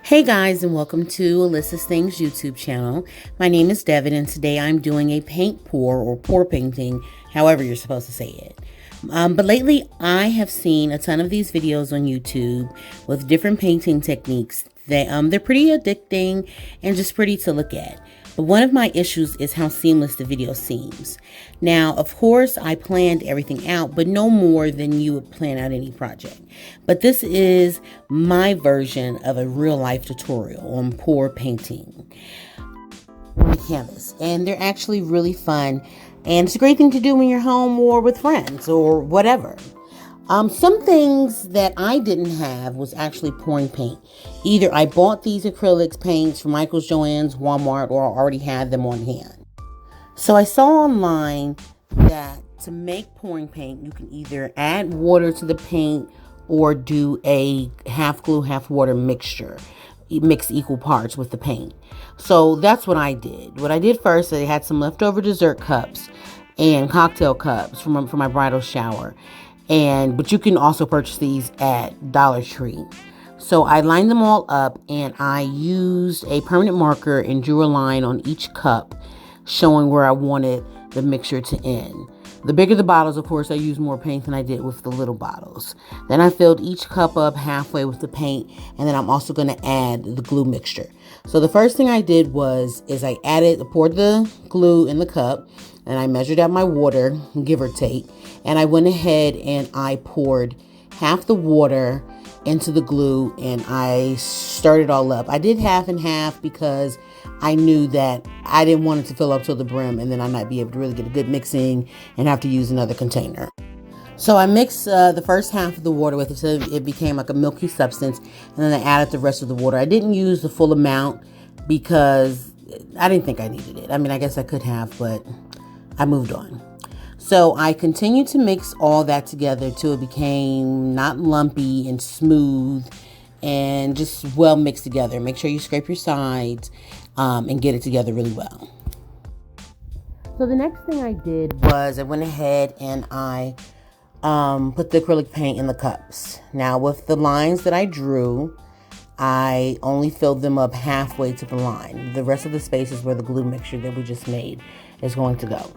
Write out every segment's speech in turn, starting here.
Hey guys, and welcome to Alyssa's Things YouTube channel. My name is Devin, and today I'm doing a paint pour or pour painting, however you're supposed to say it. But lately I have seen a ton of these videos on YouTube with different painting techniques that they're pretty addicting and just pretty to look at. But one of my issues is how seamless the video seems. Now, of course, I planned everything out, but no more than you would plan out any project. But this is my version of a real life tutorial on pour painting on the canvas. And they're actually really fun. And it's a great thing to do when you're home or with friends or whatever. Some things that I didn't have was actually pouring paint. Either I bought these acrylics paints from Michael's, Joann's, Walmart, or I already had them on hand. So I saw online that to make pouring paint, you can either add water to the paint or do a half glue, half water mixture. Mix equal parts with the paint. So that's what I did. What I did first, I had some leftover dessert cups and cocktail cups for my bridal shower. But you can also purchase these at Dollar Tree. So I lined them all up and I used a permanent marker and drew a line on each cup showing where I wanted the mixture to end. The bigger the bottles, of course, I used more paint than I did with the little bottles. Then I filled each cup up halfway with the paint, and then I'm also going to add the glue mixture. So the first thing I did is I poured the glue in the cup, and I measured out my water, give or take, and I went ahead and I poured half the water into the glue, and I stirred it all up. I did half and half because I knew that I didn't want it to fill up to the brim, and then I might be able to really get a good mixing and have to use another container. So I mixed the first half of the water with it so it became like a milky substance, and then I added the rest of the water. I didn't use the full amount because I didn't think I needed it. I mean, I guess I could have, but I moved on. So I continued to mix all that together till it became not lumpy and smooth and just well mixed together. Make sure you scrape your sides and get it together really well. So the next thing I did was I went ahead and I put the acrylic paint in the cups. Now with the lines that I drew, I only filled them up halfway to the line. The rest of the space is where the glue mixture that we just made is going to go.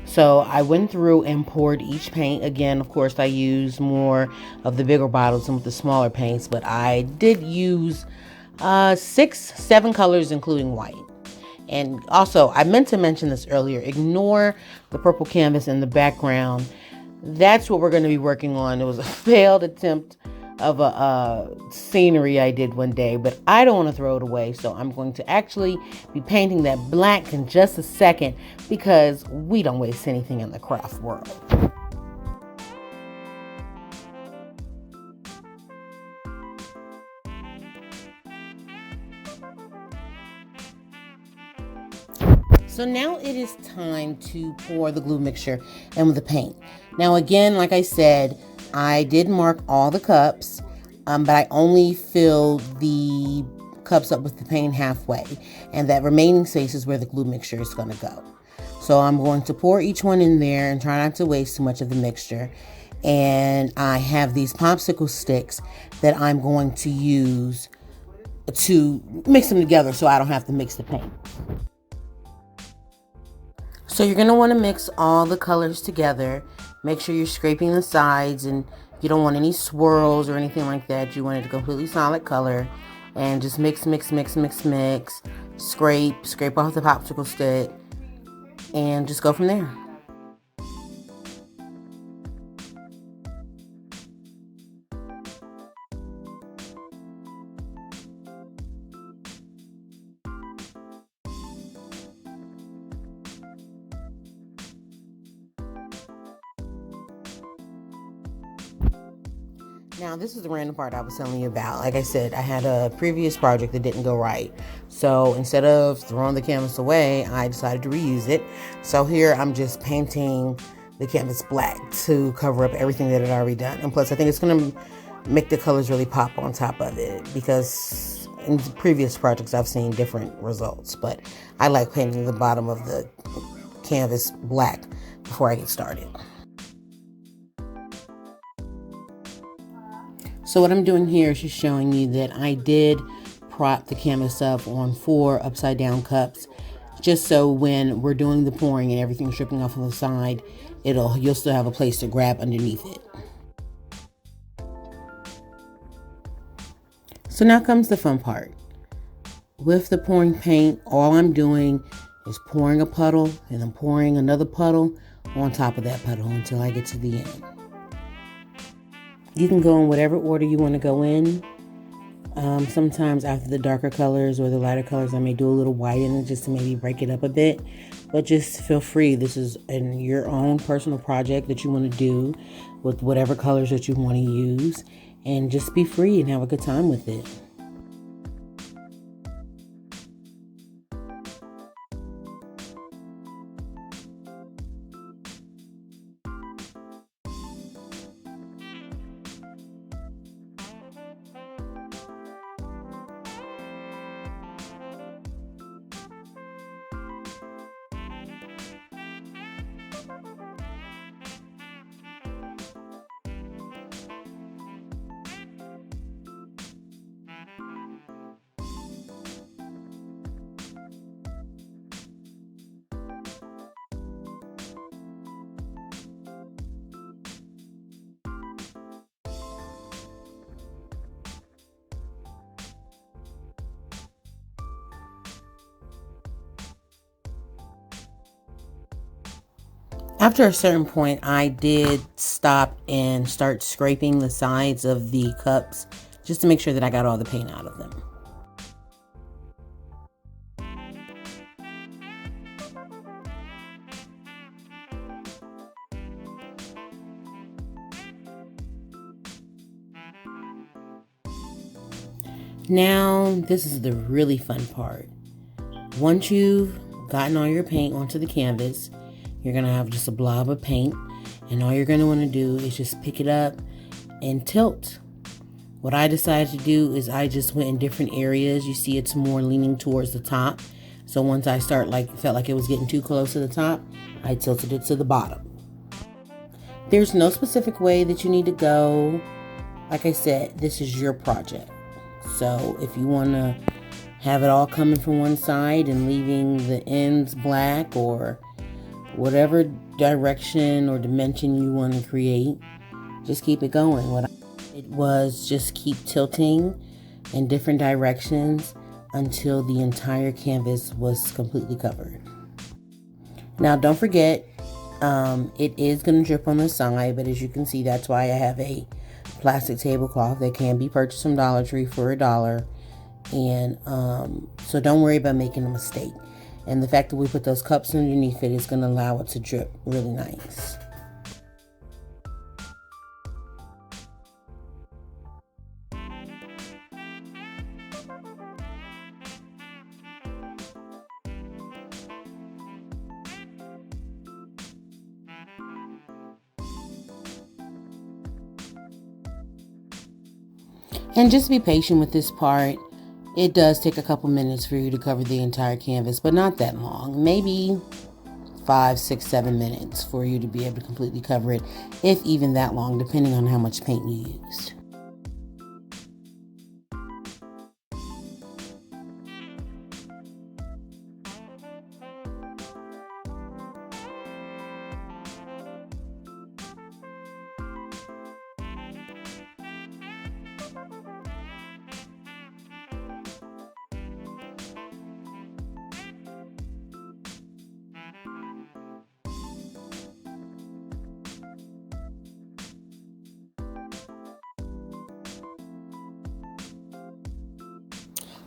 So I went through and poured each paint. Again, of course, I used more of the bigger bottles than with the smaller paints, but I did use 7 colors, including white. And also, I meant to mention this earlier, ignore the purple canvas in the background. That's what we're going to be working on. It was a failed attempt of a scenery I did one day, but I don't want to throw it away, so I'm going to actually be painting that black in just a second because we don't waste anything in the craft world. So now it is time to pour the glue mixture in with the paint. Now again, like I said, I did mark all the cups, but I only filled the cups up with the paint halfway, and that remaining space is where the glue mixture is going to go. So I'm going to pour each one in there and try not to waste too much of the mixture. And I have these popsicle sticks that I'm going to use to mix them together so I don't have to mix the paint. So you're going to want to mix all the colors together. Make sure you're scraping the sides, and you don't want any swirls or anything like that. You want it a completely solid color. And just mix, mix, mix, mix, mix. Scrape off the popsicle stick, and just go from there. Now, this is the random part I was telling you about. Like I said, I had a previous project that didn't go right. So instead of throwing the canvas away, I decided to reuse it. So here I'm just painting the canvas black to cover up everything that I'd already done. And plus, I think it's going to make the colors really pop on top of it, because in previous projects I've seen different results. But I like painting the bottom of the canvas black before I get started. So what I'm doing here is just showing you that I did prop the canvas up on 4 upside down cups, just so when we're doing the pouring and everything's dripping off on the side, you'll still have a place to grab underneath it. So now comes the fun part. With the pouring paint, all I'm doing is pouring a puddle and I'm pouring another puddle on top of that puddle until I get to the end. You can go in whatever order you want to go in. Sometimes after the darker colors or the lighter colors, I may do a little white in it just to maybe break it up a bit. But just feel free. This is your own personal project that you want to do with whatever colors that you want to use. And just be free and have a good time with it. After a certain point, I did stop and start scraping the sides of the cups just to make sure that I got all the paint out of them. Now, this is the really fun part. Once you've gotten all your paint onto the canvas, you're going to have just a blob of paint, and all you're going to want to do is just pick it up and tilt. What I decided to do is I just went in different areas. You see it's more leaning towards the top. So once I felt like it was getting too close to the top, I tilted it to the bottom. There's no specific way that you need to go. Like I said, this is your project. So if you want to have it all coming from one side and leaving the ends black, or whatever direction or dimension you want to create, just keep it going. What I did was just keep tilting in different directions until the entire canvas was completely covered. Now don't forget, it is going to drip on the side, but as you can see, that's why I have a plastic tablecloth that can be purchased from Dollar Tree for $1. And so don't worry about making a mistake. And the fact that we put those cups underneath it is going to allow it to drip really nice. And just be patient with this part. It does take a couple minutes for you to cover the entire canvas, but not that long. Maybe 5, 6, 7 minutes for you to be able to completely cover it, if even that long, depending on how much paint you used.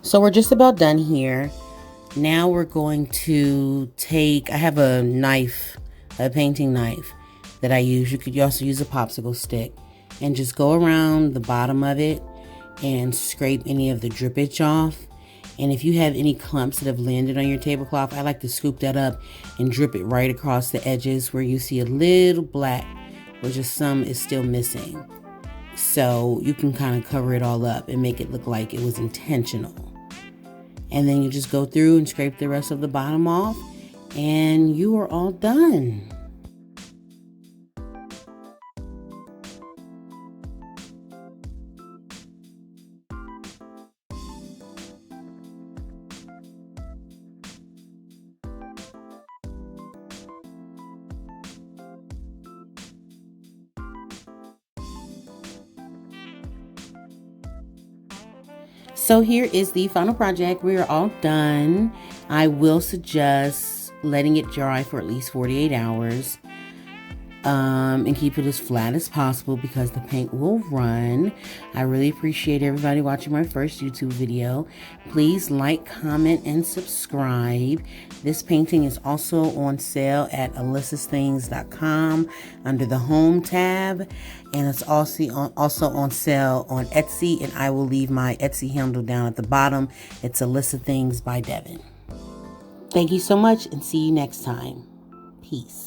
So we're just about done here. Now we're going to I have a knife, a painting knife that I use. You could also use a popsicle stick and just go around the bottom of it and scrape any of the drippage off. And if you have any clumps that have landed on your tablecloth, I like to scoop that up and drip it right across the edges where you see a little black, or just some is still missing. So you can kind of cover it all up and make it look like it was intentional. And then you just go through and scrape the rest of the bottom off, and you are all done. So here is the final project. We are all done. I will suggest letting it dry for at least 48 hours. And keep it as flat as possible because the paint will run. I really appreciate everybody watching my first YouTube video. Please like, comment, and subscribe. This painting is also on sale at alyssasthings.com under the Home tab, and it's also on sale on Etsy, and I will leave my Etsy handle down at the bottom. It's Alyssa Things by Devin. Thank you so much, and see you next time. Peace.